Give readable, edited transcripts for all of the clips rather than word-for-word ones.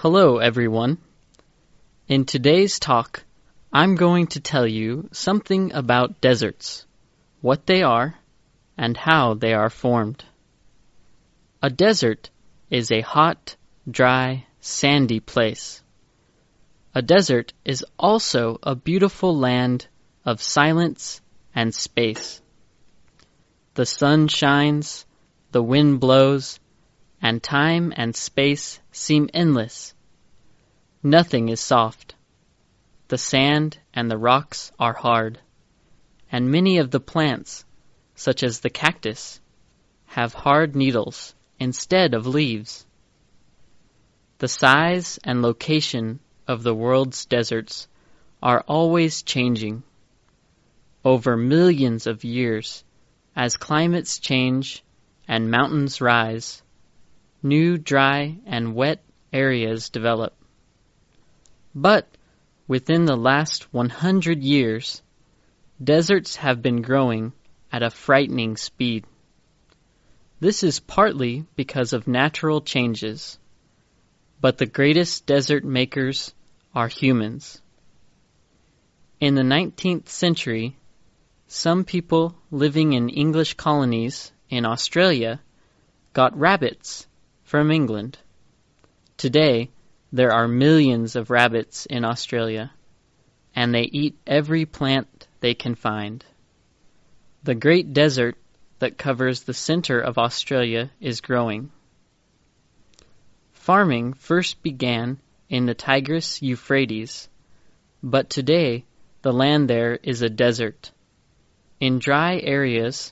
Hello, everyone. In today's talk, I'm going to tell you something about deserts, what they are, and how they are formed. A desert is a hot, dry, sandy place. A desert is also a beautiful land of silence and space. The sun shines, the wind blows, and time and space seem endless. Nothing is soft. The sand and the rocks are hard, and many of the plants, such as the cactus, have hard needles instead of leaves. The size and location of the world's deserts are always changing. Over millions of years, as climates change and mountains rise, new dry and wet areas develop. But within the last 100 years, deserts have been growing at a frightening speed. This is partly because of natural changes, but the greatest desert makers are humans. In the 19th century, some people living in English colonies in Australia got rabbits from England. Today, there are millions of rabbits in Australia, and they eat every plant they can find. The great desert that covers the center of Australia is growing. Farming first began in the Tigris-Euphrates, but today the land there is a desert. In dry areas,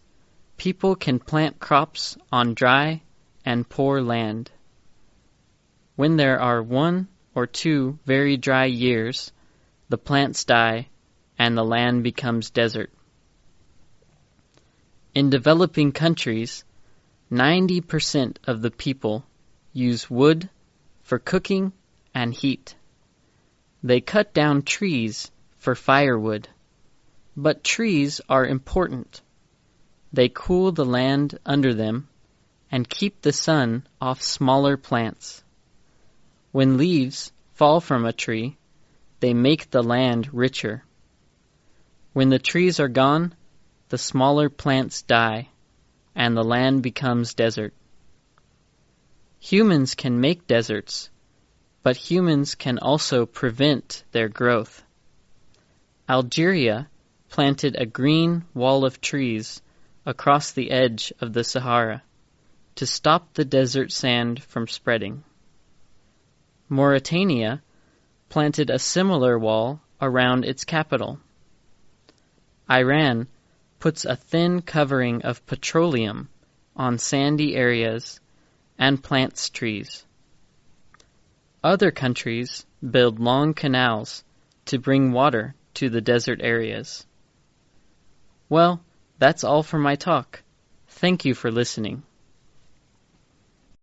people can plant crops on dry and poor land. When there are 1 or 2 very dry years, the plants die and the land becomes desert. In developing countries, 90% of the people use wood for cooking and heat. They cut down trees for firewood, but trees are important. They cool the land under them and keep the sun off smaller plants. When leaves fall from a tree, they make the land richer. When the trees are gone, the smaller plants die, and the land becomes desert. Humans can make deserts, but humans can also prevent their growth. Algeria planted a green wall of trees across the edge of the Sahara to stop the desert sand from spreading. Mauritania planted a similar wall around its capital. Iran puts a thin covering of petroleum on sandy areas and plants trees. Other countries build long canals to bring water to the desert areas. Well, that's all for my talk. Thank you for listening.